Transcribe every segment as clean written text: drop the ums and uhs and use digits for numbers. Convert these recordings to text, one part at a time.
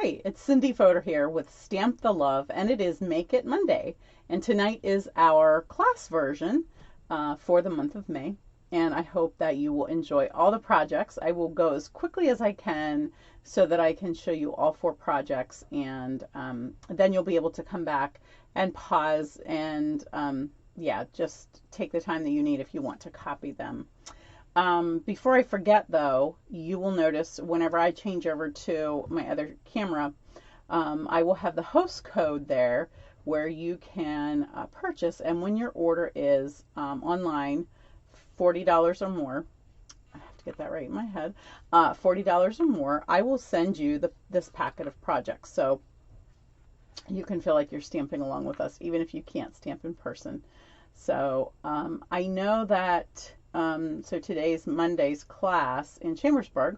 Hi, it's Cindy Fodor here with Stamp the Love, and it is Make It Monday. And tonight is our class version for the month of May. And I hope that you will enjoy all the projects. I will go as quickly as I can so that I can show you all 4 projects, and then you'll be able to come back and pause and yeah, just take the time that you need if you want to copy them. Before I forget though, you will notice whenever I change over to my other camera, I will have the host code there where you can purchase, and when your order is online, $40 or more, I have to get that right in my head, $40 or more, I will send you this packet of projects. So you can feel like you're stamping along with us, even if you can't stamp in person. So I know that so today's Monday's class in Chambersburg,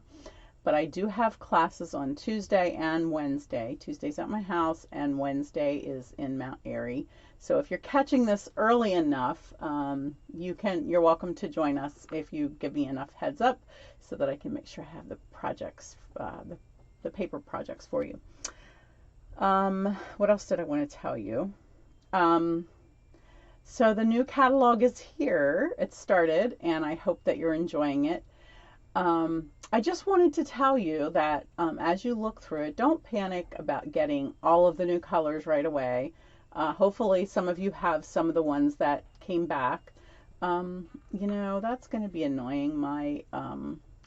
but I do have classes on Tuesday and Wednesday. Tuesday's at my house and Wednesday is in Mount Airy. So if you're catching this early enough, you're welcome to join us if you give me enough heads up so that I can make sure I have the projects, the paper projects for you. What else did I want to tell you? So the new catalog is here. It started, and I hope that you're enjoying it. I just wanted to tell you that as you look through it, don't panic about getting all of the new colors right away. Hopefully some of you have some of the ones that came back. You know, that's going to be annoying. My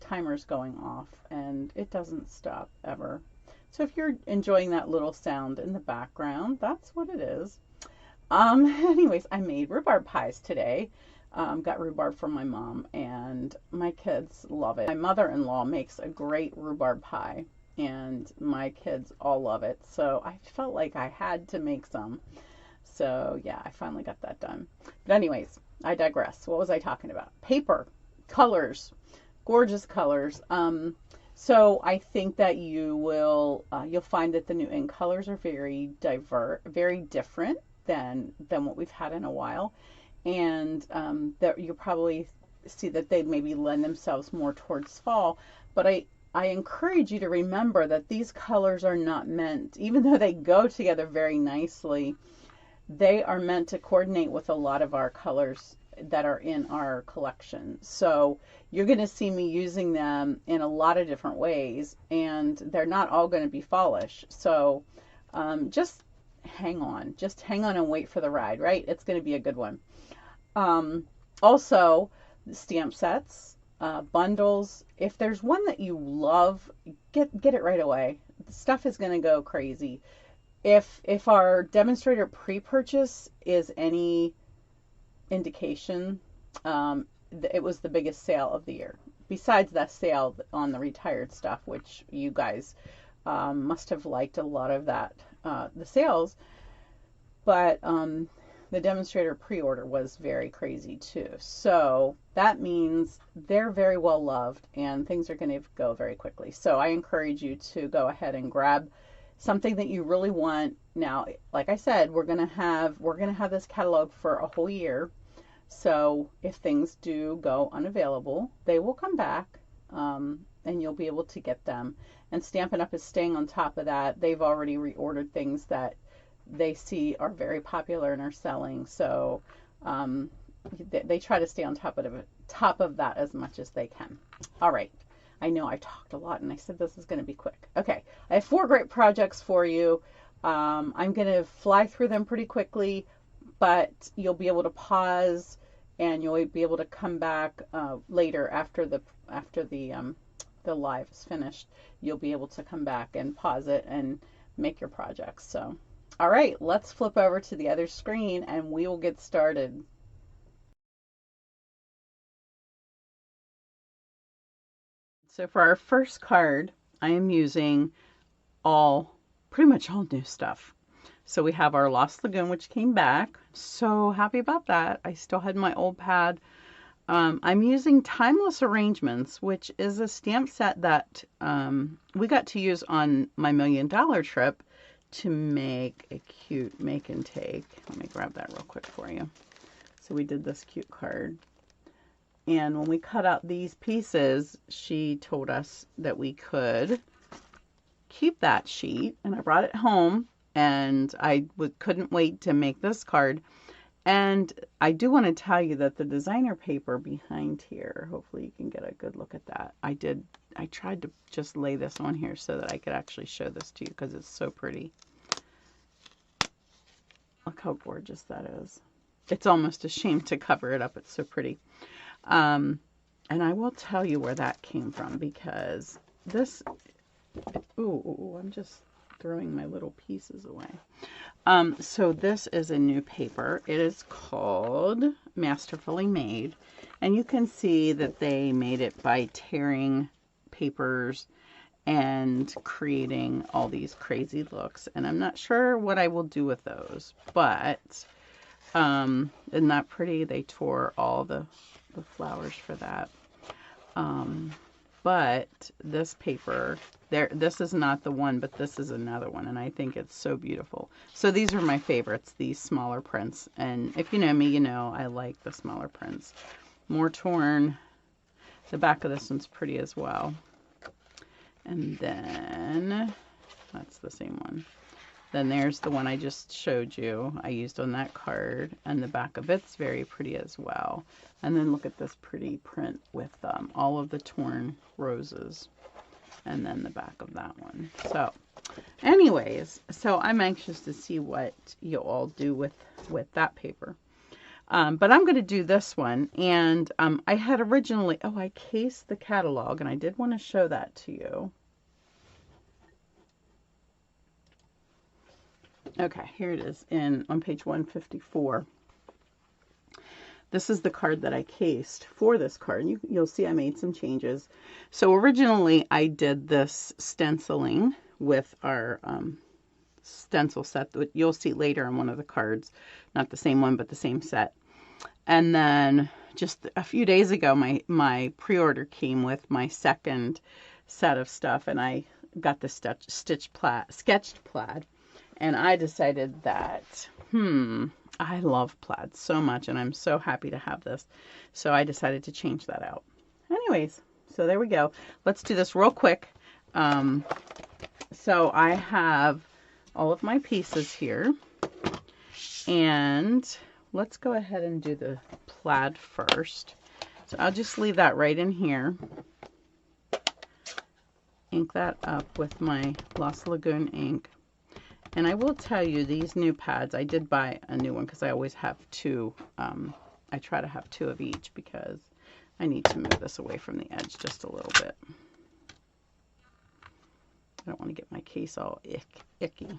timer's going off, and it doesn't stop ever. So if you're enjoying that little sound in the background, that's what it is. Anyways, I made rhubarb pies today. Got rhubarb from my mom, and my kids love it. My mother-in-law makes a great rhubarb pie, and my kids all love it. So I felt like I had to make some. So yeah, I finally got that done. But anyways, I digress. What was I talking about? Paper, colors, gorgeous colors. So I think that you'll find that the new ink colors are very diverse, very different than what we've had in a while, and that you'll probably see that they maybe lend themselves more towards fall. But I encourage you to remember that these colors are not meant, even though they go together very nicely, they are meant to coordinate with a lot of our colors that are in our collection. So you're going to see me using them in a lot of different ways, and they're not all going to be fallish. So just hang on and wait for the ride, right? It's going to be a good one. Also, stamp sets, bundles. If there's one that you love, get it right away. The stuff is going to go crazy. If our demonstrator pre-purchase is any indication, it was the biggest sale of the year. Besides that sale on the retired stuff, which you guys must have liked a lot of that, the sales, but the demonstrator pre-order was very crazy too. So that means they're very well loved, and things are going to go very quickly. So I encourage you to go ahead and grab something that you really want. Now, like I said, we're going to have this catalog for a whole year. So if things do go unavailable, they will come back, and you'll be able to get them. And Stampin' Up! Is staying on top of that. They've already reordered things that they see are very popular and are selling. So they try to stay on top of that as much as they can. All right. I know I talked a lot, and I said this is going to be quick. Okay. I have 4 great projects for you. I'm going to fly through them pretty quickly, but you'll be able to pause, and you'll be able to come back later after the live is finished. You'll be able to come back and pause it and make your projects. So, all right, let's flip over to the other screen and we will get started. So for our first card, I am using pretty much all new stuff. So we have our Lost Lagoon, which came back. So happy about that. I still had my old pad. I'm using Timeless Arrangements, which is a stamp set that we got to use on my $1 million trip to make a cute make and take. Let me grab that real quick for you. So we did this cute card. And when we cut out these pieces, she told us that we could keep that sheet, and I brought it home, and I couldn't wait to make this card. And I do want to tell you that the designer paper behind here, hopefully you can get a good look at that. I tried to just lay this on here so that I could actually show this to you because it's so pretty. Look how gorgeous that is. It's almost a shame to cover it up. It's so pretty. And I will tell you where that came from, because this, ooh, I'm just throwing my little pieces away. So this is a new paper. It is called Masterfully Made. And you can see that they made it by tearing papers and creating all these crazy looks. And I'm not sure what I will do with those, but isn't that pretty? They tore all the flowers for that. But this paper, this is not the one, but this is another one, and I think it's so beautiful. So these are my favorites, these smaller prints. And if you know me, you know I like the smaller prints. More torn. The back of this one's pretty as well. And then, that's the same one. Then there's the one I just showed you. I used on that card, and the back of it's very pretty as well. And then look at this pretty print with all of the torn roses. And then the back of that one. So anyways, so I'm anxious to see what you all do with that paper. But I'm going to do this one. And I had originally, I cased the catalog, and I did want to show that to you. Okay, here it is on page 154. This is the card that I cased for this card. You'll see I made some changes. So originally I did this stenciling with our stencil set that you'll see later on one of the cards. Not the same one, but the same set. And then just a few days ago, my pre-order came with my second set of stuff, and I got the sketched plaid. And I decided that, I love plaid so much, and I'm so happy to have this. So I decided to change that out. Anyways, so there we go. Let's do this real quick. So I have all of my pieces here. And let's go ahead and do the plaid first. So I'll just leave that right in here. Ink that up with my Lost Lagoon ink. And I will tell you, these new pads, I did buy a new one because I always have two. I try to have two of each because I need to move this away from the edge just a little bit. I don't want to get my case all icky.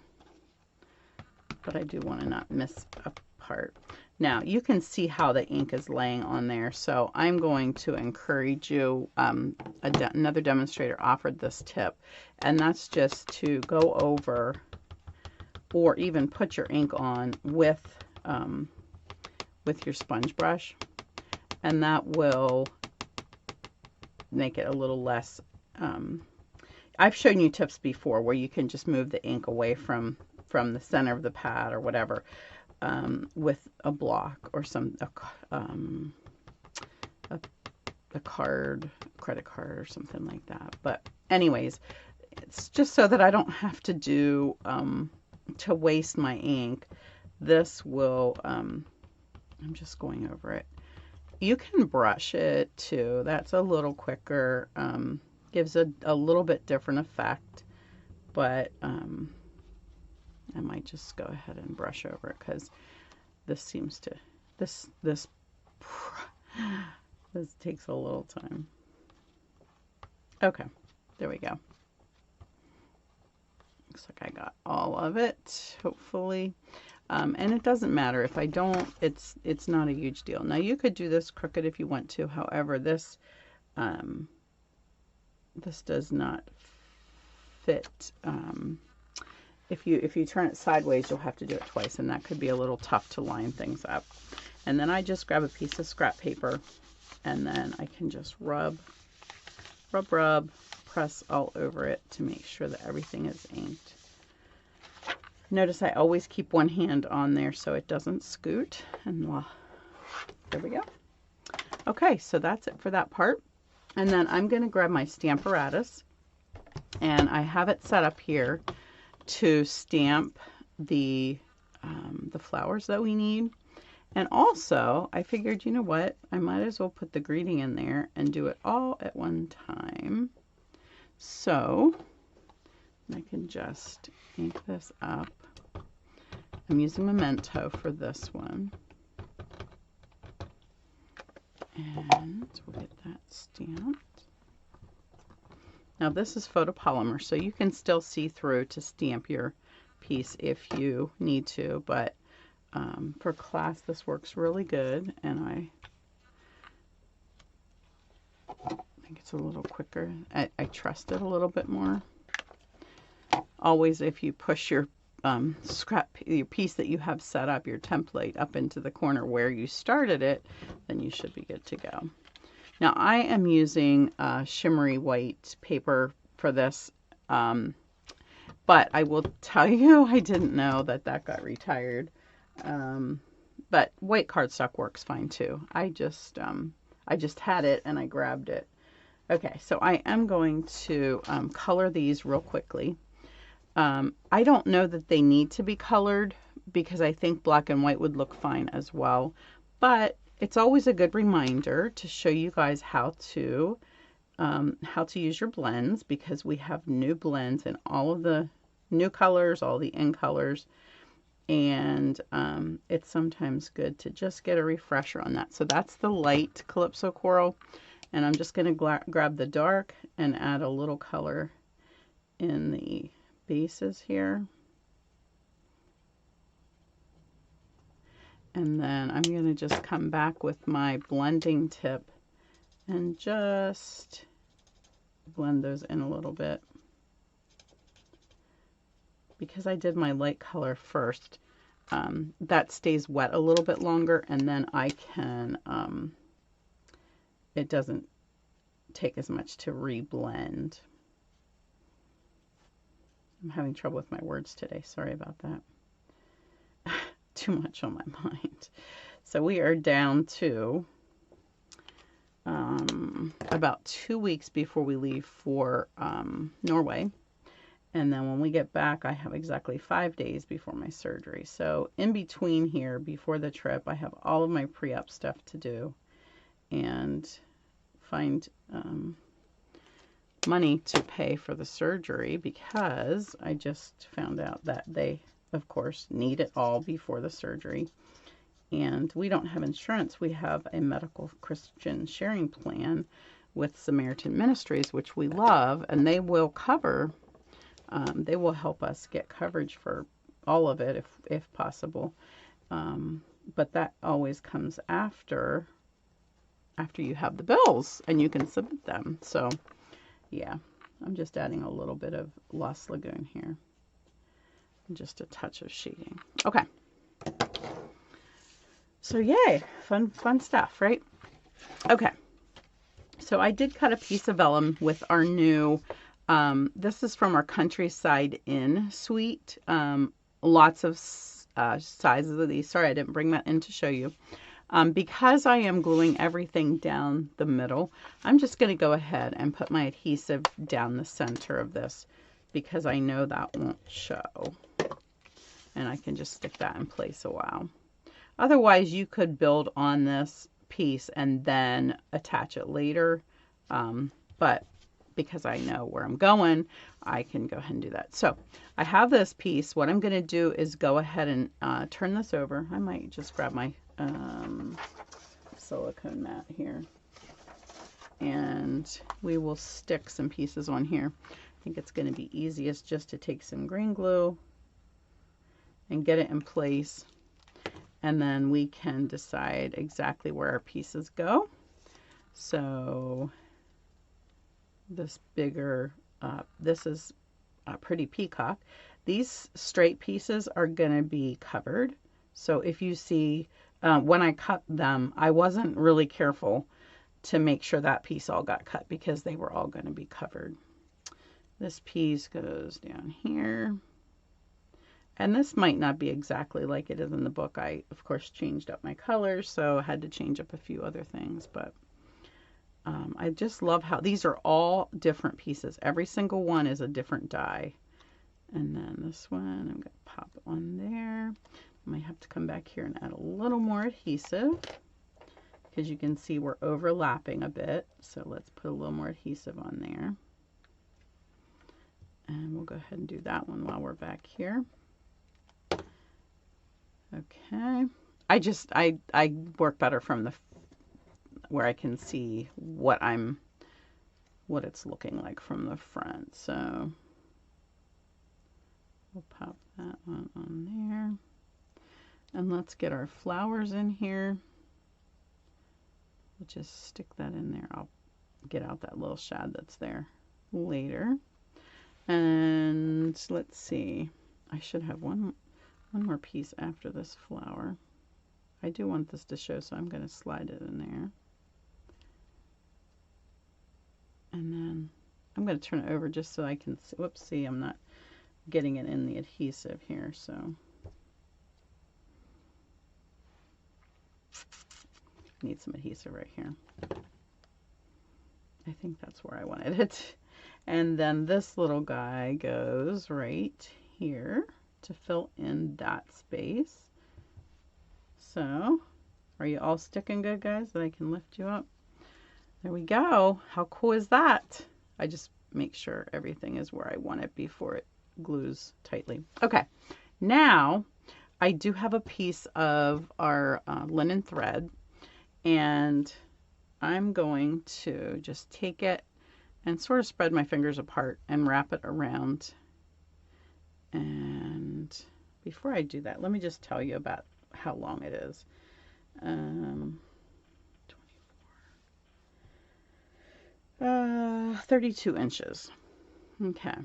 But I do want to not miss a part. Now, you can see how the ink is laying on there. So I'm going to encourage you. Another demonstrator offered this tip. And that's just to go over or even put your ink on with your sponge brush, and that will make it a little less. I've shown you tips before where you can just move the ink away from the center of the pad or whatever with a block or a card, credit card or something like that. But anyways, it's just so that I don't have to do to waste my ink. This will I'm just going over it. You can brush it too. That's a little quicker, gives a little bit different effect, but I might just go ahead and brush over it because this seems to this takes a little time. Okay, there we go. Looks like I got all of it, hopefully. And it doesn't matter if I don't, it's not a huge deal. Now you could do this crooked if you want to. However, this does not fit. If you turn it sideways, you'll have to do it twice, and that could be a little tough to line things up. And then I just grab a piece of scrap paper, and then I can just rub, press all over it to make sure that everything is inked. Notice I always keep one hand on there so it doesn't scoot. And there we go. Okay, so that's it for that part. And then I'm going to grab my Stamparatus. And I have it set up here to stamp the flowers that we need. And also, I figured, you know what? I might as well put the greeting in there and do it all at one time. So I can just ink this up. I'm using Memento for this one. And we'll get that stamped. Now this is photopolymer, so you can still see through to stamp your piece if you need to, but for class this works really good, and I think it's a little quicker. I trust it a little bit more. Always, if you push your your piece that you have set up, your template, up into the corner where you started it, then you should be good to go. Now I am using shimmery white paper for this, but I will tell you, I didn't know that that got retired. But white cardstock works fine too. I just had it and I grabbed it. Okay, so I am going to color these real quickly. I don't know that they need to be colored because I think black and white would look fine as well, but it's always a good reminder to show you guys how to use your blends, because we have new blends and all of the new colors, all the in colors, and it's sometimes good to just get a refresher on that. So that's the light Calypso Coral, and I'm just going to grab the dark and add a little color in the bases here. And then I'm going to just come back with my blending tip and just blend those in a little bit. Because I did my light color first, that stays wet a little bit longer, and then I can, it doesn't take as much to reblend. I'm having trouble with my words today. Sorry about that. Too much on my mind. So we are down to about 2 weeks before we leave for Norway. And then when we get back, I have exactly 5 days before my surgery. So in between here, before the trip, I have all of my pre-op stuff to do and find money to pay for the surgery, because I just found out that they, of course, need it all before the surgery. And we don't have insurance. We have a medical Christian sharing plan with Samaritan Ministries, which we love, and they will cover, they will help us get coverage for all of it if possible. But that always comes after you have the bills and you can submit them. So yeah, I'm just adding a little bit of Lost Lagoon here. Just a touch of shading. Okay. So yay, fun stuff, right? Okay. So I did cut a piece of vellum with our new, this is from our Countryside Inn suite. Lots of sizes of these. Sorry, I didn't bring that in to show you. Because I am gluing everything down the middle, I'm just going to go ahead and put my adhesive down the center of this, because I know that won't show. And I can just stick that in place a while. Otherwise, you could build on this piece and then attach it later. But because I know where I'm going, I can go ahead and do that. So I have this piece. What I'm going to do is go ahead and turn this over. I might just grab my silicone mat here, and we will stick some pieces on here. I think it's going to be easiest just to take some green glue and get it in place, and then we can decide exactly where our pieces go. So this bigger, this is a pretty peacock. These straight pieces are going to be covered. So if you see, when I cut them, I wasn't really careful to make sure that piece all got cut, because they were all going to be covered. This piece goes down here. And this might not be exactly like it is in the book. I, of course, changed up my colors, so I had to change up a few other things. But I just love how these are all different pieces. Every single one is a different die. And then this one, I'm going to pop it on there. I might have to come back here and add a little more adhesive because you can see we're overlapping a bit. So let's put a little more adhesive on there. And we'll go ahead and do that one while we're back here. Okay. I work better from the where I can see what it's looking like from the front. So we'll pop that one on there. And let's get our flowers in here. We'll just stick that in there. I'll get out that little shad that's there later. And let's see. I should have one more piece after this flower. I do want this to show, so I'm going to slide it in there. And then I'm going to turn it over just so I can see. Whoops, see, I'm not getting it in the adhesive here, so. Need some adhesive right here. I think that's where I wanted it. And then this little guy goes right here to fill in that space. So, are you all sticking good, guys, that I can lift you up? There we go. How cool is that? I just make sure everything is where I want it before it glues tightly. Okay, now I do have a piece of our linen thread, and I'm going to just take it and sort of spread my fingers apart and wrap it around. And before I do that, let me just tell you about how long it is. 32 inches. Okay.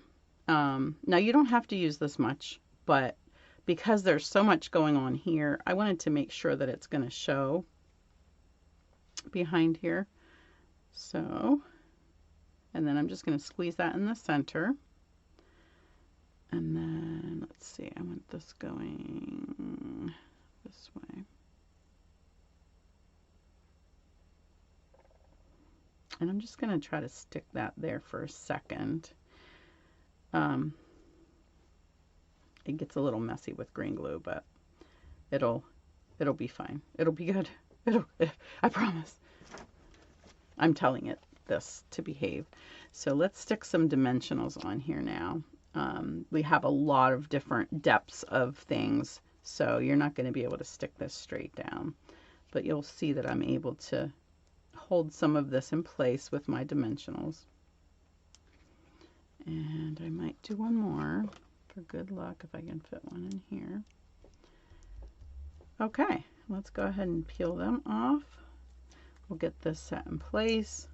Now you don't have to use this much, but because there's so much going on here, I wanted to make sure that it's going to show behind here. So, and then I'm just going to squeeze that in the center. And then, let's see, I want this going this way. And I'm just going to try to stick that there for a second. It gets a little messy with green glue, but it'll be fine. It'll be good. I promise. I'm telling it this to behave. So let's stick some dimensionals on here now. We have a lot of different depths of things, so you're not going to be able to stick this straight down, but you'll see that I'm able to hold some of this in place with my dimensionals. And I might do one more for good luck if I can fit one in here. Okay, let's go ahead and peel them off. We'll get this set in place,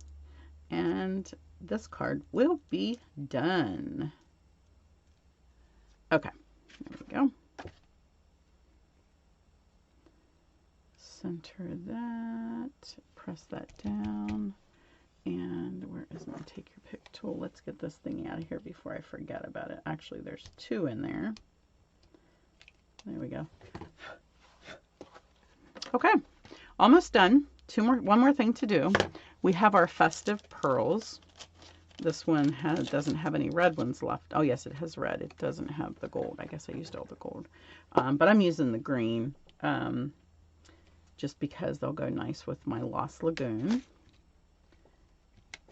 and this card will be done. Okay, there we go. Center that, press that down, and where is my take your pick tool? Let's get this thing out of here before I forget about it. Actually, there's two in there. There we go. Okay, almost done. One more thing to do. We have our festive pearls. This one doesn't have any red ones left. Oh yes, it has red. It doesn't have the gold. I guess I used all the gold. But I'm using the green just because they'll go nice with my Lost Lagoon.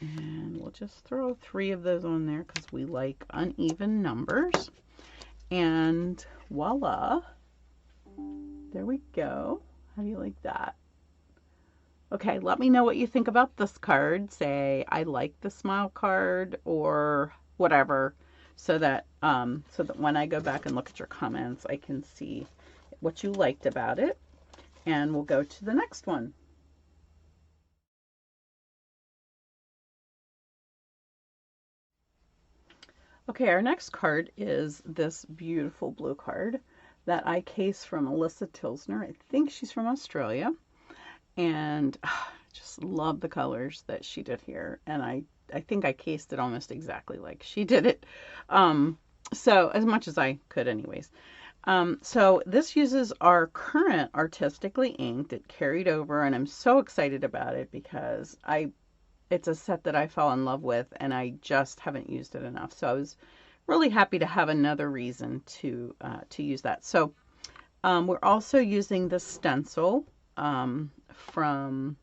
And we'll just throw 3 of those on there because we like uneven numbers. And voila. There we go. How do you like that? Okay, let me know what you think about this card. Say, I like the smile card or whatever, so that when I go back and look at your comments, I can see what you liked about it. And we'll go to the next one. Okay, our next card is this beautiful blue card that I cased from Alyssa Tilsner. I think she's from Australia. And I just love the colors that she did here. And I think I cased it almost exactly like she did it. So as much as I could anyways. So this uses our current Artistically Inked. It carried over, and I'm so excited about it because I it's a set that I fell in love with, and I just haven't used it enough. So I was really happy to have another reason to use that. So we're also using the stencil from,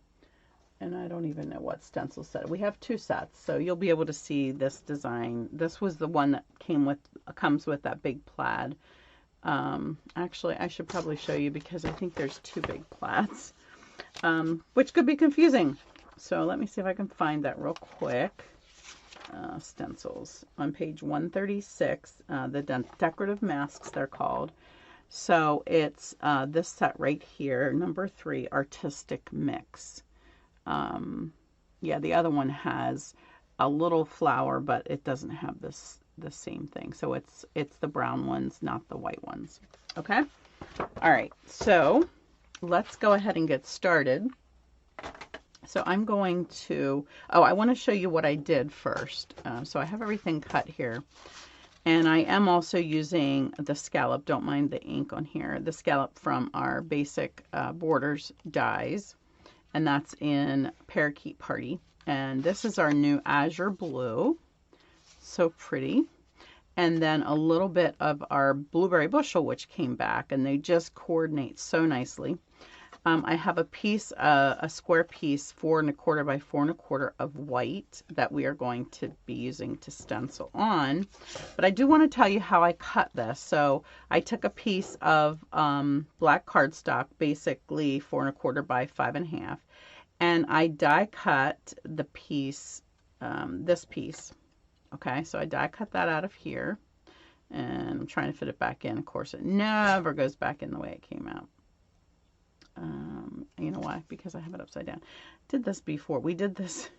and I don't even know what stencil set. We have 2 sets, so you'll be able to see this design. This was the one that comes with that big plaid. Actually, I should probably show you because I think there's 2 big plaids, which could be confusing. So let me see if I can find that real quick. Stencils on page 136, the decorative masks they're called. So it's this set right here, number 3, Artistic Mix. Yeah, the other one has a little flower, but it doesn't have the same thing. So it's the brown ones, not the white ones. Okay. All right. So let's go ahead and get started. So I'm going to, I want to show you what I did first. So I have everything cut here. And I am also using the scallop, don't mind the ink on here, the scallop from our basic borders dies. And that's in Parakeet Party. And this is our new Azure Blue. So pretty. And then a little bit of our Blueberry Bushel, which came back. And they just coordinate so nicely. I have a piece, a square piece, 4 1/4 by 4 1/4 of white that we are going to be using to stencil on. But I do want to tell you how I cut this. So I took a piece of black cardstock, basically 4 1/4 by 5 1/2, and I die cut the piece, this piece. Okay, so I die cut that out of here, and I'm trying to fit it back in. Of course, it never goes back in the way it came out. You know why? Because I have it upside down. Did this before. We did this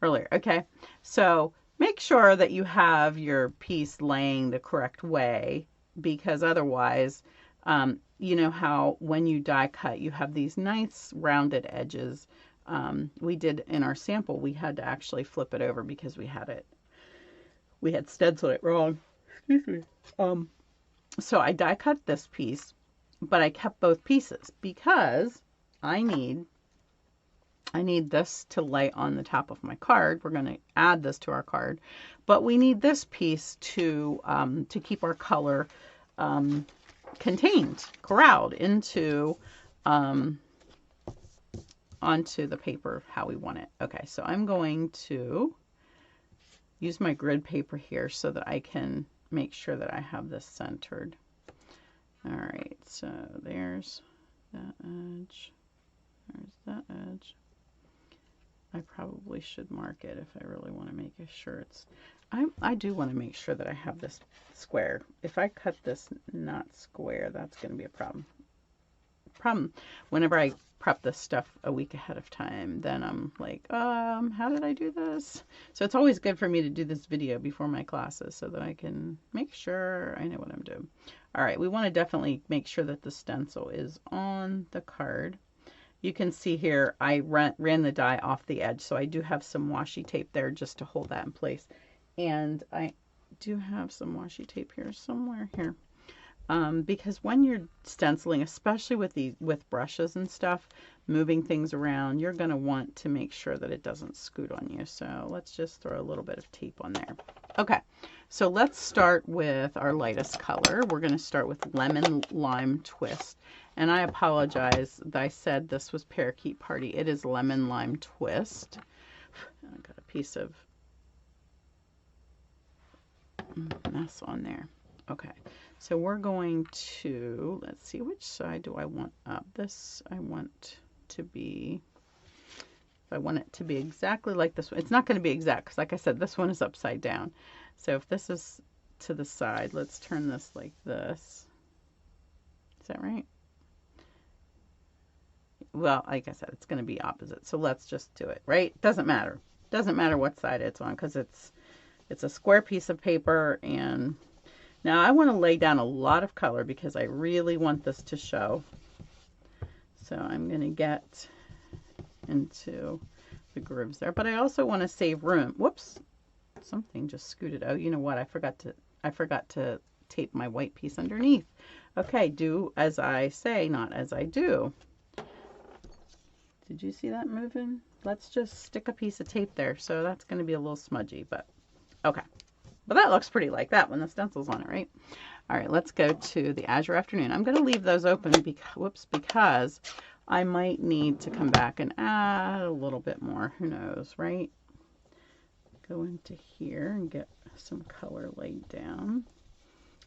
earlier. Okay. So make sure that you have your piece laying the correct way, because otherwise, you know how when you die cut, you have these nice rounded edges. We did in our sample, we had to actually flip it over because we had stenciled it wrong. Excuse me. So I die cut this piece. But I kept both pieces because I need this to lay on the top of my card. We're going to add this to our card, but we need this piece to keep our color contained, corralled into onto the paper how we want it. Okay, so I'm going to use my grid paper here so that I can make sure that I have this centered. All right, so there's that edge, there's that edge. I probably should mark it if I really want to make sure it's, I do want to make sure that I have this square. If I cut this not square, that's going to be a problem. Whenever I prep this stuff a week ahead of time, then I'm like, how did I do this? So it's always good for me to do this video before my classes so that I can make sure I know what I'm doing. All right, we want to definitely make sure that the stencil is on the card. You can see here I ran the die off the edge, so I do have some washi tape there just to hold that in place. And I do have some washi tape here somewhere here. Because when you're stenciling, especially with brushes and stuff, moving things around, you're going to want to make sure that it doesn't scoot on you. So let's just throw a little bit of tape on there. Okay, so let's start with our lightest color. We're going to start with Lemon Lime Twist. And I apologize that I said this was Parakeet Party. It is Lemon Lime Twist. I got a piece of mess on there. Okay, so we're going to, let's see, which side do I want up? This I want to be, if I want it to be exactly like this one. It's not going to be exact because, like I said, this one is upside down. So if this is to the side, let's turn this like this. Is that right? Well, like I said, it's going to be opposite. So let's just do it, right? Doesn't matter. Doesn't matter what side it's on because it's a square piece of paper. And now I want to lay down a lot of color because I really want this to show. So I'm going to get into the grooves there, but I also want to save room. Whoops, something just scooted. Oh, you know what? I forgot to tape my white piece underneath. Okay, do as I say, not as I do. Did you see that moving? let's just stick a piece of tape there. So that's going to be a little smudgy, but okay. But that looks pretty like that when the stencil's on it, right? All right, let's go to the Azure Afternoon. I'm going to leave those open because I might need to come back and add a little bit more. Who knows, right? Go into here and get some color laid down.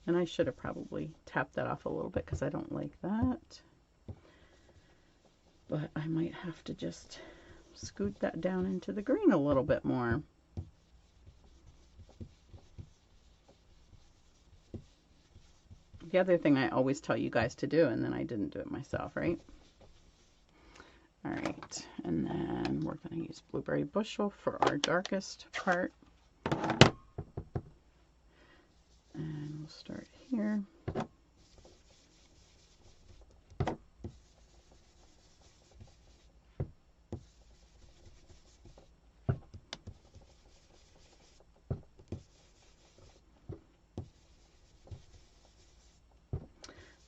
And I should have probably tapped that off a little bit because I don't like that. But I might have to just scoot that down into the green a little bit more. The other thing I always tell you guys to do, and then I didn't do it myself, right? All right, and then we're going to use Blueberry Bushel for our darkest part. And we'll start here.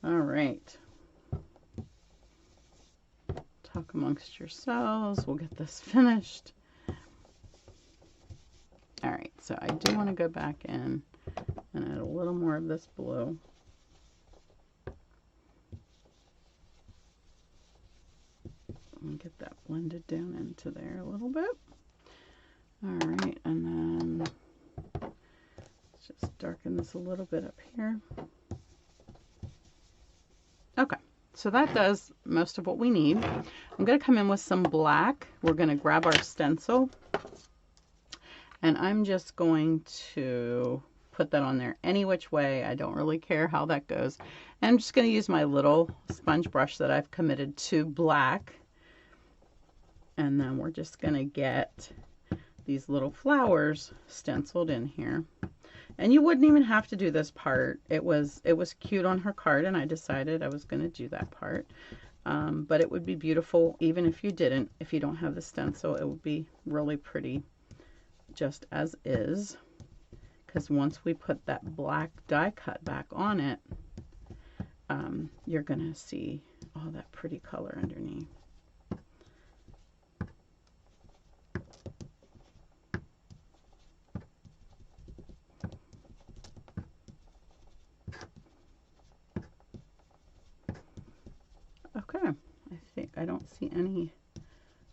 All right. Talk amongst yourselves. We'll get this finished. All right, so I do want to go back in and add a little more of this blue. And get that blended down into there a little bit. All right, and then let's just darken this a little bit up here. Okay, so that does most of what we need. I'm going to come in with some black. We're going to grab our stencil, and I'm just going to put that on there any which way. I don't really care how that goes. And I'm just going to use my little sponge brush that I've committed to black. And then we're just going to get these little flowers stenciled in here. And you wouldn't even have to do this part. It was cute on her card, and I decided I was going to do that part. But it would be beautiful even if you didn't. If you don't have the stencil, it would be really pretty just as is. Because once we put that black die cut back on it, you're going to see all that pretty color underneath. Okay, I think I don't see any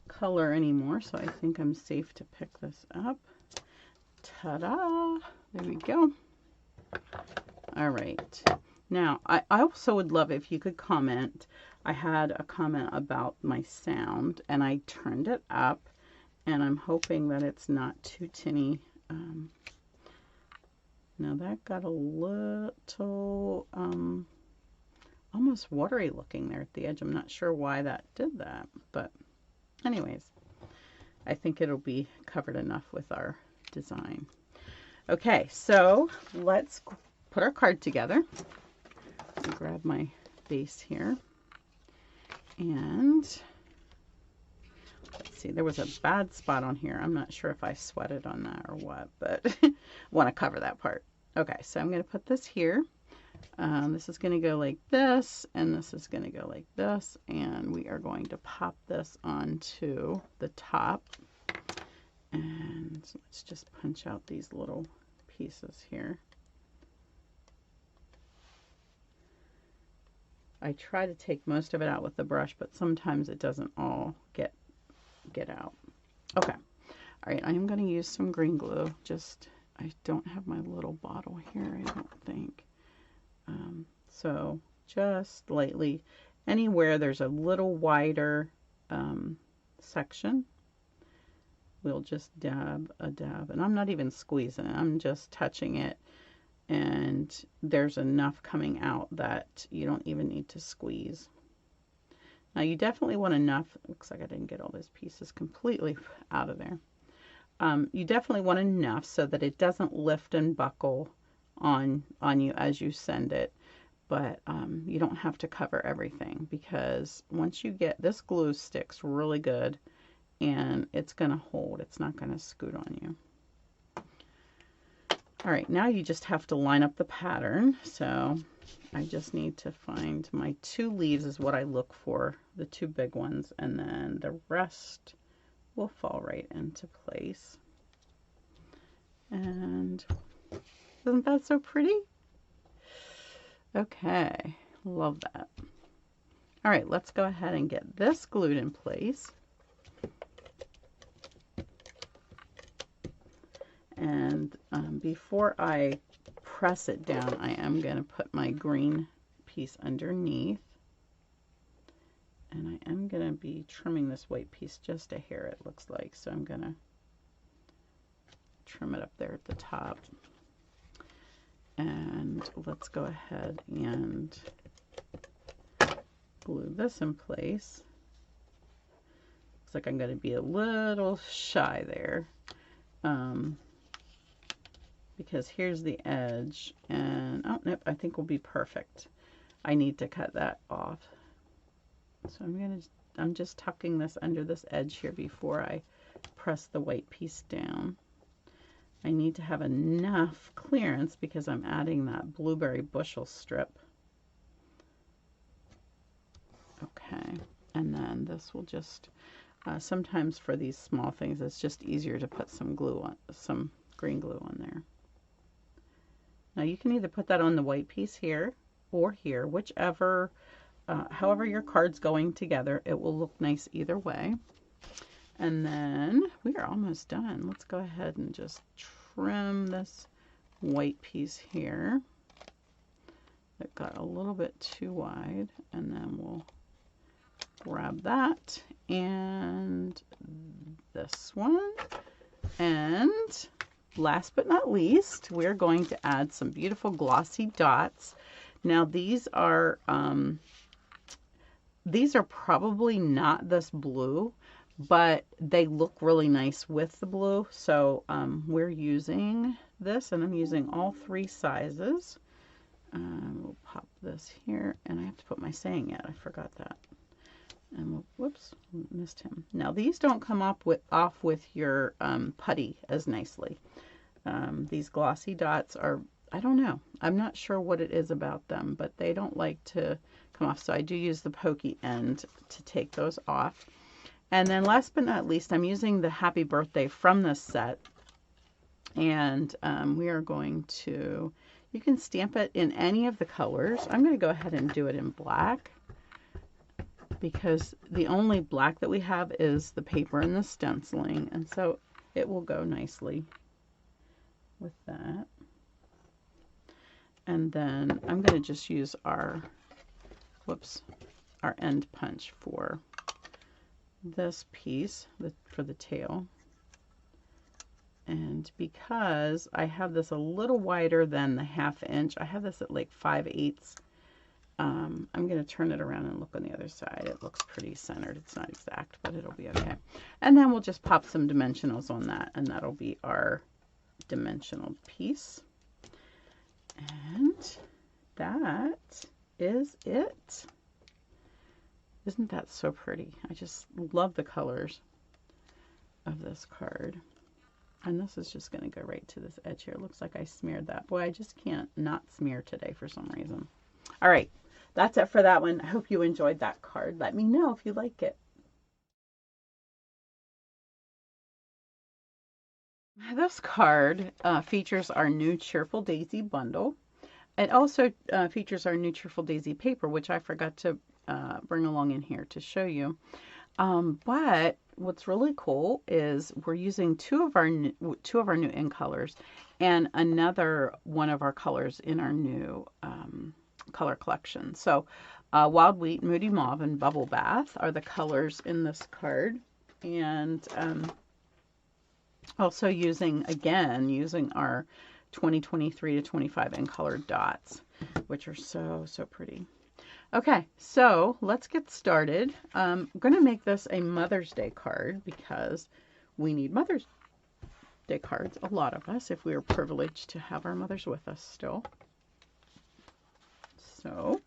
color anymore, so I think I'm safe to pick this up. Ta-da! There we go. All right. Now, I also would love if you could comment. I had a comment about my sound, and I turned it up, and I'm hoping that it's not too tinny. Now, that got a little almost watery looking there at the edge. I'm not sure why that did that, but anyways, I think it'll be covered enough with our design. Okay, so let's put our card together. I'll grab my base here, and let's see, there was a bad spot on here. I'm not sure if I sweated on that or what, but I want to cover that part. Okay, so I'm going to put this here. This is going to go like this, and this is going to go like this, and we are going to pop this onto the top. And let's just punch out these little pieces here. I try to take most of it out with the brush, but sometimes it doesn't all get out. Okay. All right, I am going to use some green glue. I don't have my little bottle here, I don't think. So just lightly, anywhere there's a little wider section, we'll just dab a dab. And I'm not even squeezing it, I'm just touching it. And there's enough coming out that you don't even need to squeeze. Now you definitely want enough, looks like I didn't get all those pieces completely out of there. You definitely want enough so that it doesn't lift and buckle on you as you send it. But you don't have to cover everything, because once you get this, glue sticks really good and it's going to hold. It's not going to scoot on you. All right, now you just have to line up the pattern. So I just need to find my 2 leaves is what I look for, the 2 big ones, and then the rest will fall right into place. And isn't that so pretty? Okay, love that. All right, let's go ahead and get this glued in place. And before I press it down, I am going to put my green piece underneath. And I am going to be trimming this white piece just a hair, it looks like. So I'm going to trim it up there at the top. And let's go ahead and glue this in place. Looks like I'm going to be a little shy there. Because here's the edge, and oh nope, I think will be perfect. I need to cut that off. So I'm just tucking this under this edge here before I press the white piece down. I need to have enough clearance because I'm adding that blueberry bushel strip. Okay, and then this will just, sometimes for these small things, it's just easier to put some glue on, some green glue on there. Now you can either put that on the white piece here or here, whichever, however your card's going together, it will look nice either way. And then we are almost done. Let's go ahead and just trim this white piece here. It got a little bit too wide, and then we'll grab that and this one. And last but not least, we're going to add some beautiful glossy dots. Now these are probably not this blue, but they look really nice with the blue. So we're using this, and I'm using all 3 sizes. We'll pop this here, and I have to put my saying at. I forgot that. And we'll, whoops, missed him. Now these don't come off with your putty as nicely. These glossy dots are, I don't know, I'm not sure what it is about them, but they don't like to come off. So I do use the pokey end to take those off. And then last but not least, I'm using the Happy Birthday from this set. And we are going to, you can stamp it in any of the colors. I'm going to go ahead and do it in black, because the only black that we have is the paper and the stenciling, and so it will go nicely with that. And then I'm going to just use our, whoops, our end punch for this piece, for the tail. And because I have this a little wider than the 1/2 inch, I have this at like 5/8. I'm going to turn it around and look on the other side. It looks pretty centered. It's not exact, but it'll be okay. And then we'll just pop some dimensionals on that, and that'll be our dimensional piece. And that is it. Isn't that so pretty? I just love the colors of this card. And this is just going to go right to this edge here. It looks like I smeared that. Boy, I just can't not smear today for some reason. All right, that's it for that one. I hope you enjoyed that card. Let me know if you like it. This card features our new Cheerful Daisy bundle. It also features our new Cheerful Daisy paper, which I forgot to bring along in here to show you. But what's really cool is we're using two of our new ink colors and another one of our colors in our new color collection. So Wild Wheat, Moody Mauve, and Bubble Bath are the colors in this card. And also using our 2023 to 25 ink colored dots, which are so pretty. Okay, so let's get started. I'm going to make this a Mother's Day card because we need Mother's Day cards, a lot of us, if we are privileged to have our mothers with us still. So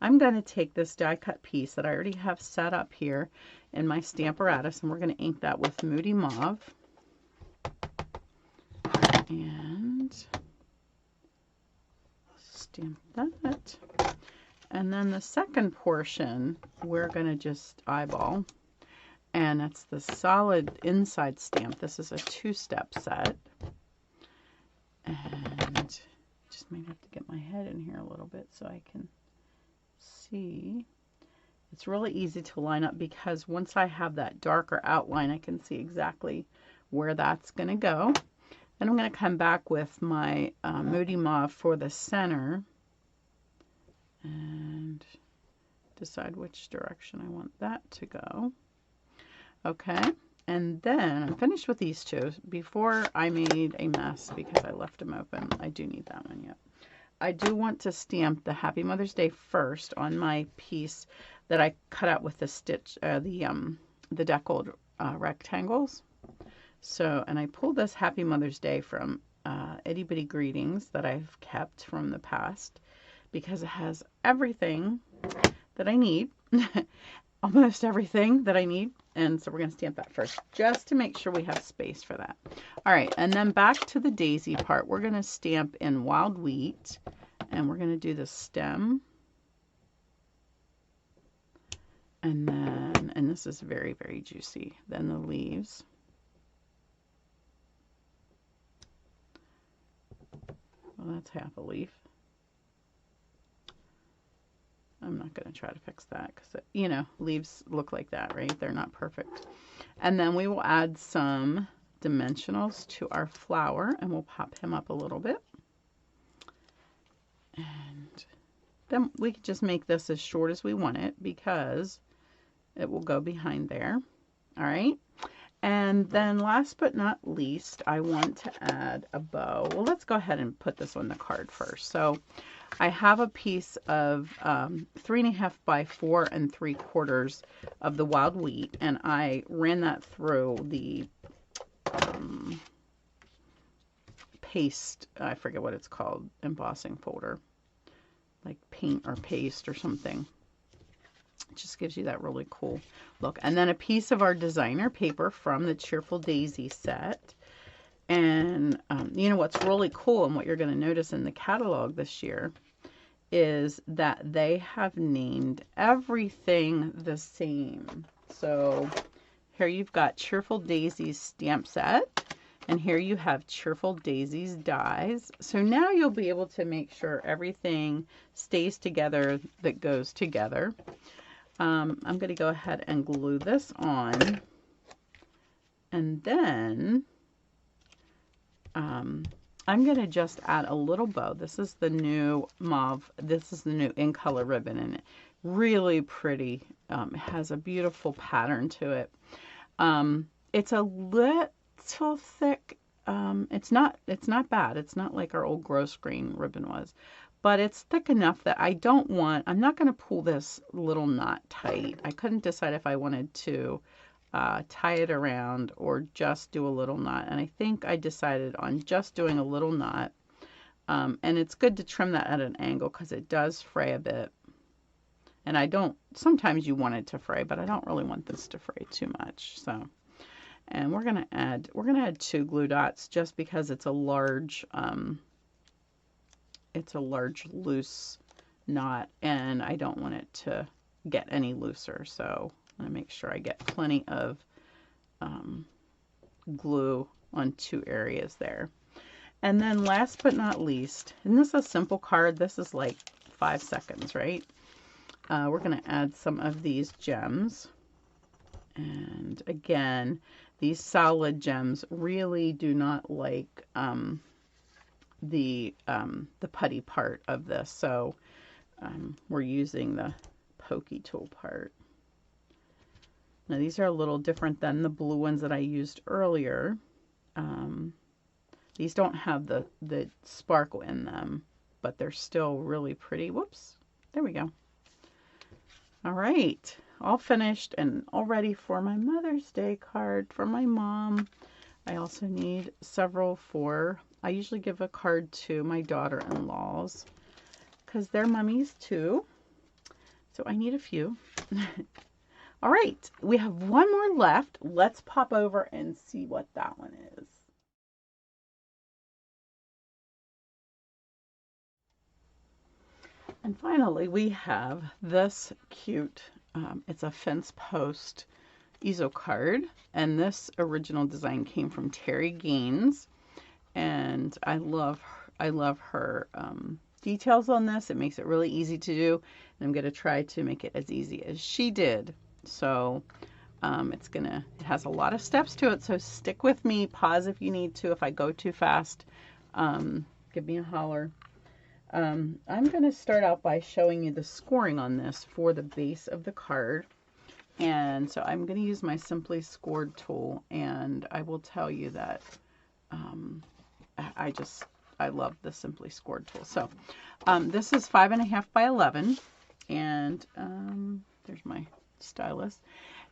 I'm going to take this die cut piece that I already have set up here in my Stamparatus, and we're going to ink that with Moody Mauve. And stamp that. And then the second portion, we're going to just eyeball. And that's the solid inside stamp. This is a 2-step set. And just might have to get my head in here a little bit so I can see. It's really easy to line up because once I have that darker outline, I can see exactly where that's going to go. Then I'm going to come back with my Moody Mauve for the center and decide which direction I want that to go. Okay, and then I'm finished with these two. Before I made a mess because I left them open. I do need that one yet. I do want to stamp the Happy Mother's Day first on my piece that I cut out with the stitch, the deckled rectangles. So, and I pulled this Happy Mother's Day from Itty Bitty Greetings that I've kept from the past because it has everything that I need, almost everything that I need. And so we're going to stamp that first just to make sure we have space for that. All right, and then back to the daisy part. We're going to stamp in Wild Wheat, and we're going to do the stem. And then, and this is very, very juicy, then the leaves. Well, that's half a leaf. I'm not going to try to fix that because, you know, leaves look like that, right? They're not perfect. And then we will add some dimensionals to our flower, and we'll pop him up a little bit. And then we can just make this as short as we want it because it will go behind there. All right. And then last but not least, I want to add a bow. Well, let's go ahead and put this on the card first. So I have a piece of 3.5 by 4 3/4 of the Wild Wheat, and I ran that through the paste, I forget what it's called, embossing folder, like paint or paste or something. It just gives you that really cool look. And then a piece of our designer paper from the Cheerful Daisy set. And you know what's really cool and what you're going to notice in the catalog this year is that they have named everything the same. So here you've got Cheerful Daisy's stamp set, and here you have Cheerful Daisy's dies. So now you'll be able to make sure everything stays together that goes together. I'm going to go ahead and glue this on, and then I'm going to just add a little bow. This is the new mauve. This is the new In Color ribbon, and really pretty. It has a beautiful pattern to it. It's a little thick. It's not bad. It's not like our old gross green ribbon was, but it's thick enough that I'm not going to pull this little knot tight. I couldn't decide if I wanted to tie it around or just do a little knot. And I think I decided on just doing a little knot. And it's good to trim that at an angle because it does fray a bit. And sometimes you want it to fray, but I don't really want this to fray too much. So, and we're going to add 2 glue dots just because it's a large loose knot, and I don't want it to get any looser. So I'm going to make sure I get plenty of glue on 2 areas there. And then last but not least, and this is a simple card. This is like 5 seconds, right? We're going to add some of these gems. And again, these solid gems really do not like the putty part of this. So we're using the pokey tool part. Now these are a little different than the blue ones that I used earlier. These don't have the sparkle in them, but they're still really pretty. Whoops, there we go. All right, all finished and all ready for my Mother's Day card for my mom. I also need several I usually give a card to my daughter-in-laws because they're mummies too. So I need a few. All right, we have one more left. Let's pop over and see what that one is. And finally, we have this cute, it's a fence post Easel Card, and this original design came from Terry Gaines, and I love her details on this. It makes it really easy to do, and I'm going to try to make it as easy as she did. So it has a lot of steps to it, so stick with me. Pause if you need to. If I go too fast, give me a holler. I'm going to start out by showing you the scoring on this for the base of the card. And so I'm going to use my Simply Scored tool, and I will tell you that I love the Simply Scored tool. So this is 5.5 by 11, and there's my stylus.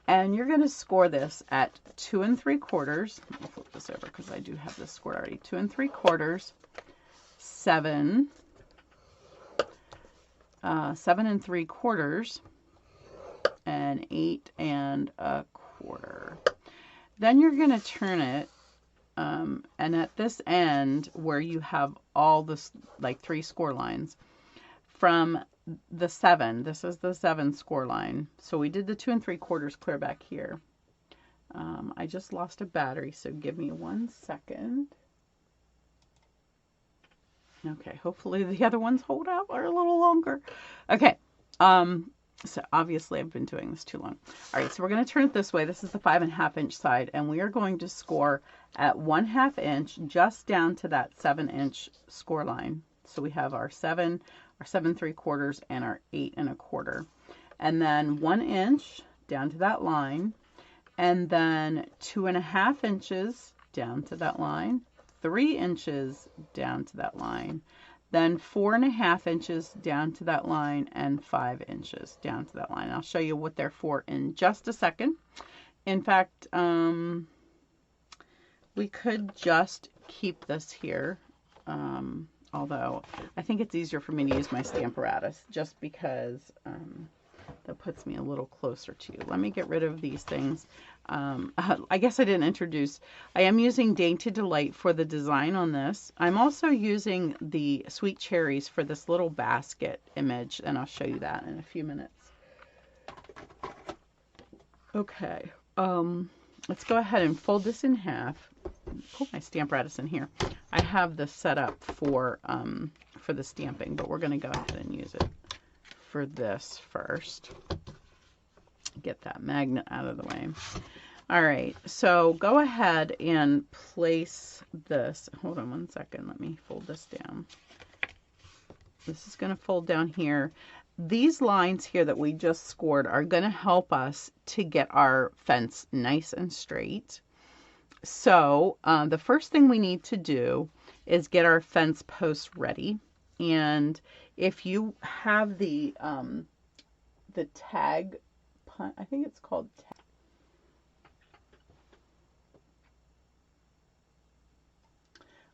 And you're going to score this at 2 3/4. Let me flip this over because I do have this scored already. 2 3/4, 7, 7 3/4, and 8 1/4. Then you're going to turn it, and at this end where you have all this, like 3 score lines, from the 7, this is the 7 score line. So we did the 2 3/4 clear back here. I just lost a battery, so give me 1 second. Okay, hopefully the other ones hold out or a little longer. Okay, so obviously I've been doing this too long. All right, so we're going to turn it this way. This is the 5.5 inch side, and we are going to score at 1/2 inch just down to that 7 inch score line. So we have our 7, our 7 3/4, and our 8 1/4. And then 1 inch down to that line, and then 2.5 inches down to that line, 3 inches down to that line, then 4.5 inches down to that line, and 5 inches down to that line. I'll show you what they're for in just a second. In fact, we could just keep this here, although I think it's easier for me to use my Stamparatus just because that puts me a little closer to you. Let me get rid of these things. I guess I didn't introduce, I am using Dainty Delight for the design on this. I'm also using the Sweet Cherries for this little basket image, and I'll show you that in a few minutes. Okay, let's go ahead and fold this in half. Pull my Stamparatus in here. I have this set up for the stamping, but we're going to go ahead and use it for this first. Get that magnet out of the way. All right, so go ahead and place this. Hold on 1 second. Let me fold this down. This is going to fold down here. These lines here that we just scored are going to help us to get our fence nice and straight. So the first thing we need to do is get our fence post ready. And if you have the tag, I think it's called tag,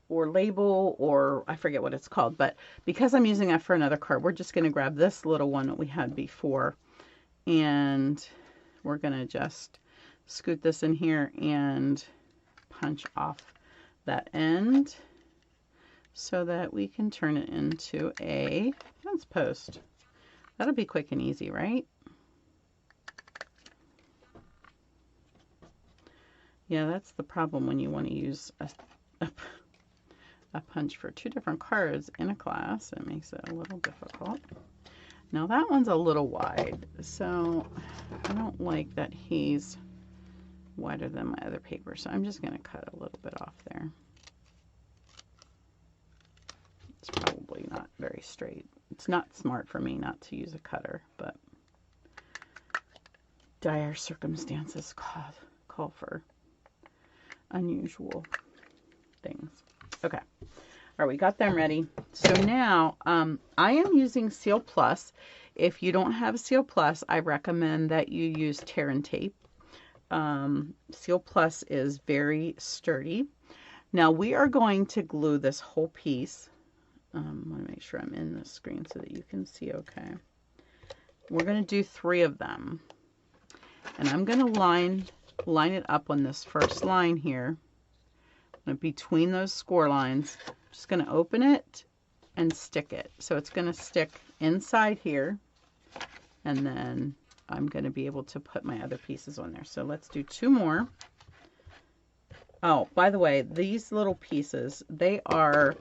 or label, or I forget what it's called, but because I'm using that for another card, we're just going to grab this little one that we had before, and we're going to just scoot this in here and punch off that end so that we can turn it into a fence post. That'll be quick and easy, right? Yeah, that's the problem when you want to use a punch for 2 different cards in a class. It makes it a little difficult. Now that one's a little wide, so I don't like that he's wider than my other paper, so I'm just going to cut a little bit off there. It's probably not very straight. It's not smart for me not to use a cutter, but dire circumstances call for unusual things. Okay. All right, we got them ready. So now I am using Seal Plus. If you don't have Seal Plus, I recommend that you use tear and tape. Seal Plus is very sturdy. Now we are going to glue this whole piece. I want to make sure I'm in the screen so that you can see okay. We're going to do 3 of them. And I'm going to line it up on this first line here. Between those score lines, just going to open it and stick it. So it's going to stick inside here and then I'm going to be able to put my other pieces on there. So let's do 2 more. Oh, by the way, these little pieces, they are,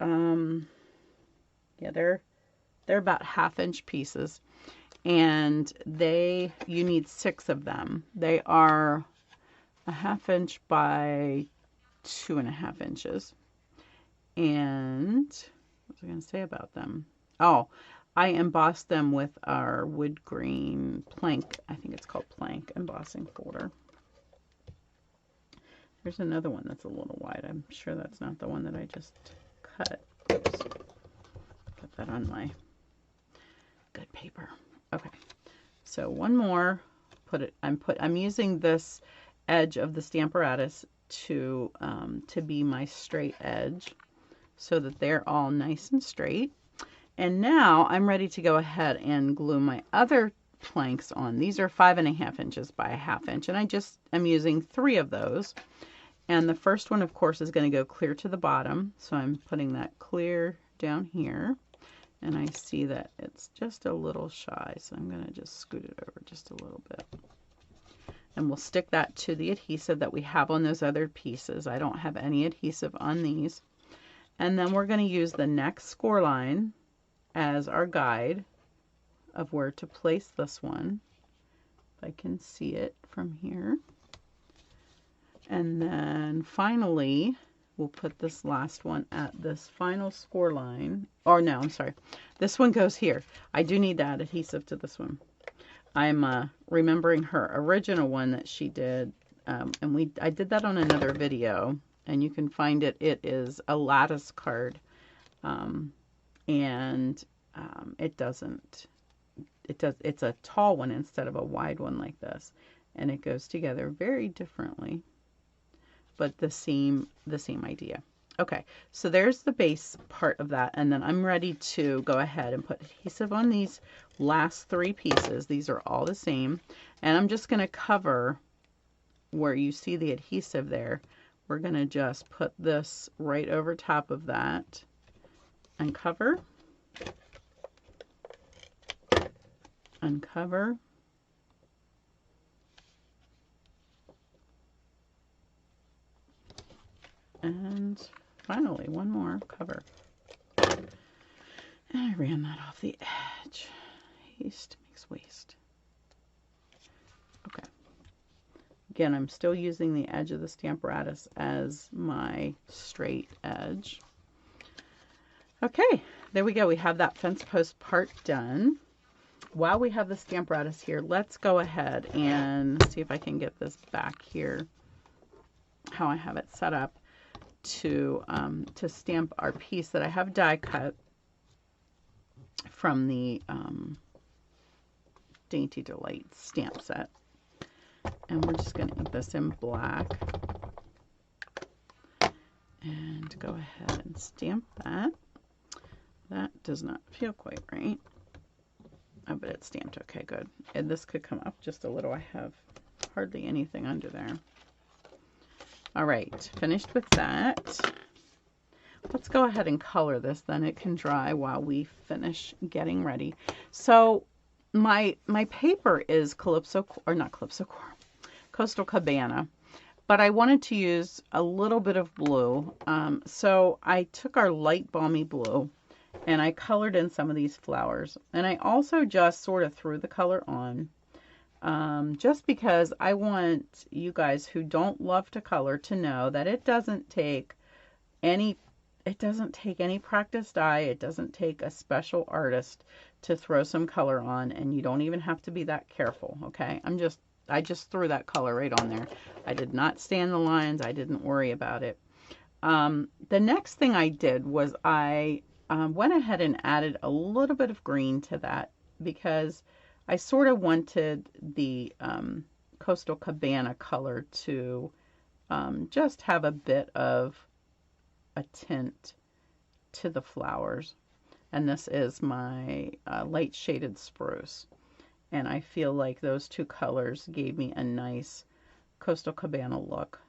yeah, they're about 1/2 inch pieces, and you need 6 of them. They are 1/2 inch by 2.5 inches. And what was I going to say about them? Oh, I embossed them with our wood green plank. I think it's called plank embossing folder. There's another one that's a little wide. I'm sure that's not the one that I just cut. Oops. Put that on my good paper. Okay. So one more. I'm using this edge of the Stamparatus to be my straight edge, so that they're all nice and straight. And now I'm ready to go ahead and glue my other planks on. These are 5.5 inches by 1/2 inch, and I'm using 3 of those. And the first one, of course, is going to go clear to the bottom. So I'm putting that clear down here. And I see that it's just a little shy. So I'm going to just scoot it over just a little bit. And we'll stick that to the adhesive that we have on those other pieces. I don't have any adhesive on these. And then we're going to use the next score line as our guide of where to place this one. If I can see it from here. And then finally, we'll put this last one at this final score line. Or no, I'm sorry. This one goes here. I do need to add adhesive to this one. I'm remembering her original one that she did. And I did that on another video. And you can find it. It is a lattice card. It's a tall one instead of a wide one like this. And it goes together very differently, but the same idea. Okay, so there's the base part of that, and then I'm ready to go ahead and put adhesive on these last 3 pieces. These are all the same, and I'm just going to cover where you see the adhesive there. We're going to just put this right over top of that and cover, uncover, and finally one more, cover. And I ran that off the edge. Haste makes waste. Okay. Again, I'm still using the edge of the Stamparatus as my straight edge. Okay, there we go. We have that fence post part done. While we have the Stamparatus here, let's go ahead and see if I can get this back here, how I have it set up to stamp our piece that I have die cut from the Dainty Delight stamp set. And we're just going to ink this in black and go ahead and stamp that. That does not feel quite right. Oh, but it's stamped okay, good. And this could come up just a little. I have hardly anything under there. All right, finished with that. Let's go ahead and color this, then it can dry while we finish getting ready. So my paper is Coastal Cabana, but I wanted to use a little bit of blue. So I took our light balmy blue and I colored in some of these flowers. And I also just sort of threw the color on. Just because I want you guys who don't love to color to know that it doesn't take any practiced eye. It doesn't take a special artist to throw some color on, and you don't even have to be that careful, okay? I just threw that color right on there. I did not stand the lines. I didn't worry about it. The next thing I did was I went ahead and added a little bit of green to that because I sort of wanted the Coastal Cabana color to just have a bit of a tint to the flowers. And this is my light shaded spruce. And I feel like those 2 colors gave me a nice Coastal Cabana look,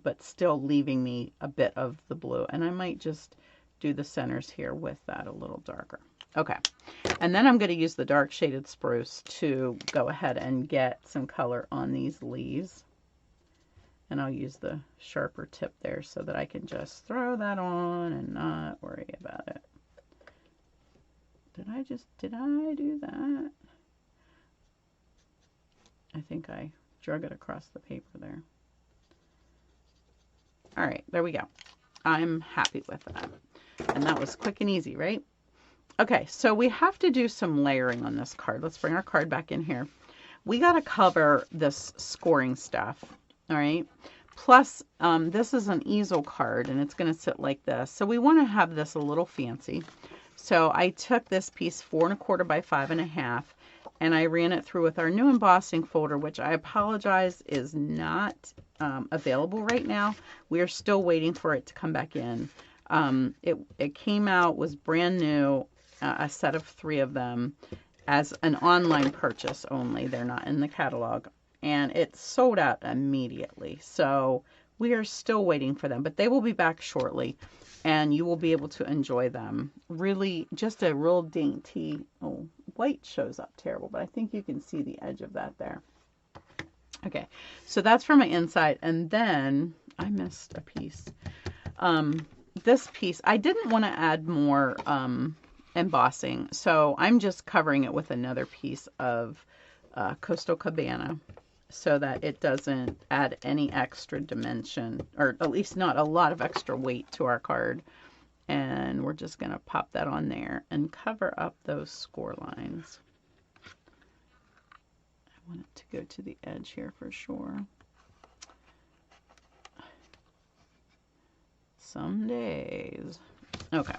but still leaving me a bit of the blue. And I might just do the centers here with that a little darker. Okay. And then I'm going to use the dark shaded spruce to go ahead and get some color on these leaves. And I'll use the sharper tip there so that I can just throw that on and not worry about it. Did I do that? I think I drug it across the paper there. All right, there we go. I'm happy with that. And that was quick and easy, right? Okay, so we have to do some layering on this card. Let's bring our card back in here. We got to cover this scoring stuff, all right? Plus, this is an easel card, and it's going to sit like this. So we want to have this a little fancy. So I took this piece 4 1/4 by 5 1/2, and I ran it through with our new embossing folder, which I apologize is not available right now. We are still waiting for it to come back in. It came out, was brand new, a set of 3 of them as an online purchase only. They're not in the catalog. And it sold out immediately. So we are still waiting for them, but they will be back shortly and you will be able to enjoy them. Really just a real dainty, oh, white shows up terrible, but I think you can see the edge of that there. Okay, so that's for my inside. And then I missed a piece. This piece, I didn't want to add more embossing, so I'm just covering it with another piece of Coastal Cabana so that it doesn't add any extra dimension, or at least not a lot of extra weight to our card. And we're just going to pop that on there and cover up those score lines. I want it to go to the edge here for sure. Some days. Okay.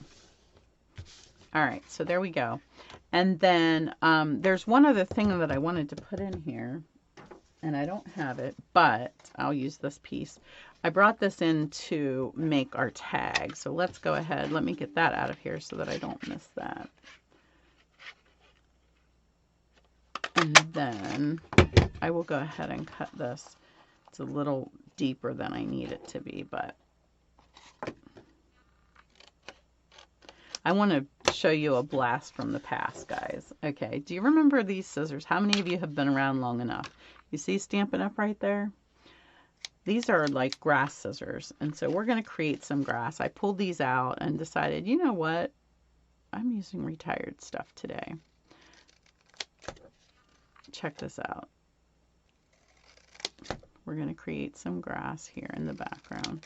All right, so there we go. And then there's one other thing that I wanted to put in here, and I don't have it, but I'll use this piece. I brought this in to make our tag. So let's go ahead. Let me get that out of here so that I don't miss that. And then I will go ahead and cut this. It's a little deeper than I need it to be, but I want to show you a blast from the past, guys. Okay, do you remember these scissors? How many of you have been around long enough? You see Stampin' Up! Right there? These are like grass scissors, and so we're going to create some grass. I pulled these out and decided, you know what? I'm using retired stuff today. Check this out. We're going to create some grass here in the background.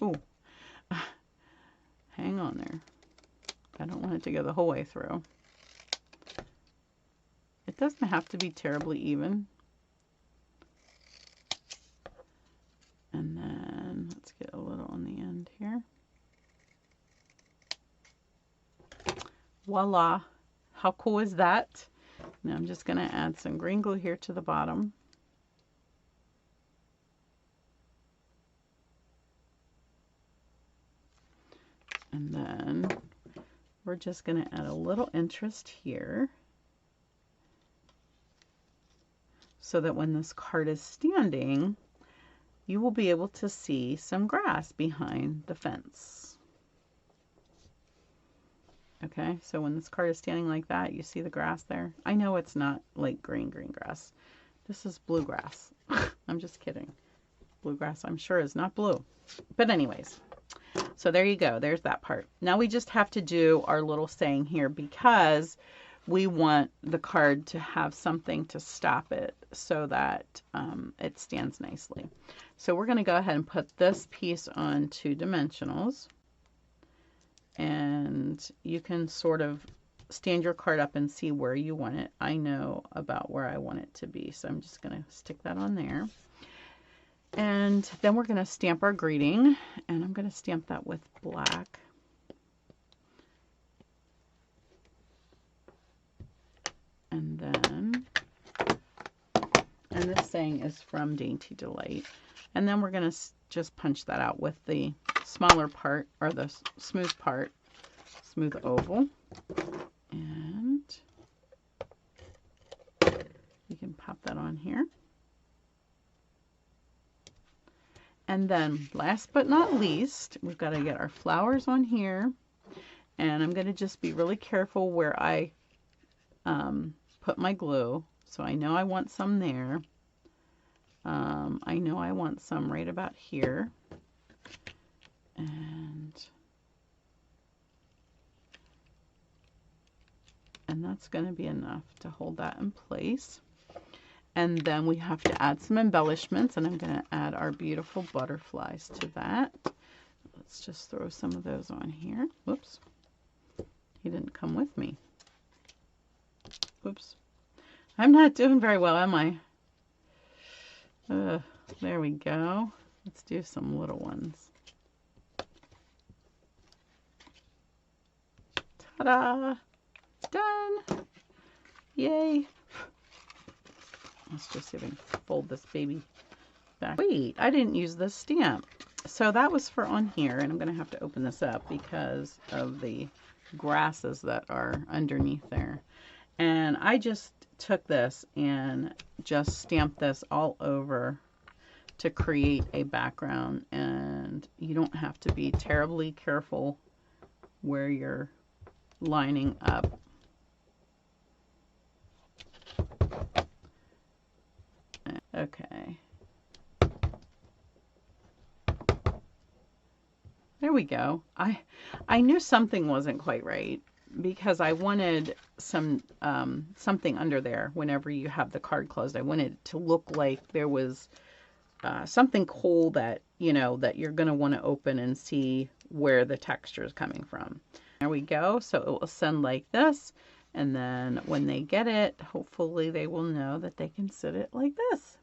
Ooh. Hang on there. I don't want it to go the whole way through. It doesn't have to be terribly even. And then let's get a little on the end here. Voila. How cool is that? Now I'm just going to add some green glue here to the bottom. And then we're just going to add a little interest here so that when this card is standing, you will be able to see some grass behind the fence. Okay, so when this card is standing like that, you see the grass there. I know it's not like green grass. This is bluegrass. I'm just kidding. Bluegrass, I'm sure, is not blue. But anyways. So there you go. There's that part. Now we just have to do our little saying here because we want the card to have something to stop it so that it stands nicely. So we're going to go ahead and put this piece on 2 dimensionals. And you can sort of stand your card up and see where you want it. I know about where I want it to be. So I'm just going to stick that on there. And then we're going to stamp our greeting, and I'm going to stamp that with black. And then, and this saying is from Dainty Delight. And then we're going to just punch that out with the smaller part, or the smooth part, smooth oval. And you can pop that on here. And then last but not least, we've got to get our flowers on here. And I'm going to just be really careful where I put my glue. So I know I want some there. I know I want some right about here. And that's going to be enough to hold that in place. And then we have to add some embellishments, and I'm going to add our beautiful butterflies to that. Let's just throw some of those on here. Whoops. He didn't come with me. Whoops. I'm not doing very well, am I? There we go. Let's do some little ones. Ta-da! Done! Yay! Let's just even fold this baby back. Wait, I didn't use this stamp. So that was for on here, and I'm going to have to open this up because of the grasses that are underneath there. And I just took this and just stamped this all over to create a background, and you don't have to be terribly careful where you're lining up. Okay. There we go. I knew something wasn't quite right because I wanted some something under there whenever you have the card closed. I wanted it to look like there was something cool that, you know, that you're going to want to open and see where the texture is coming from. There we go. So it will send like this. And then when they get it, hopefully they will know that they can sit it like this.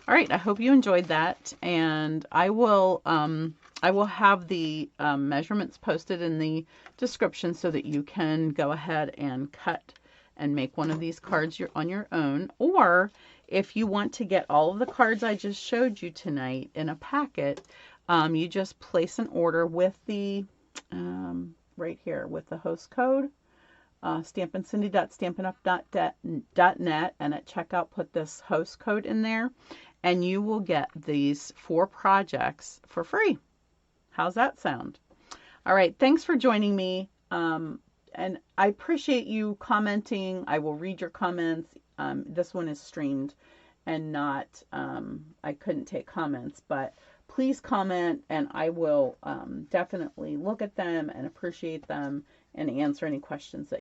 All right, I hope you enjoyed that, and I will have the measurements posted in the description so that you can go ahead and cut and make one of these cards on your own. Or if you want to get all of the cards I just showed you tonight in a packet, you just place an order with the right here with the host code. stampincindy.stampinup.net, and at checkout put this host code in there, and you will get these 4 projects for free. How's that sound? All right, thanks for joining me, and I appreciate you commenting. I will read your comments. This one is streamed and not, I couldn't take comments, but please comment, and I will definitely look at them and appreciate them and answer any questions that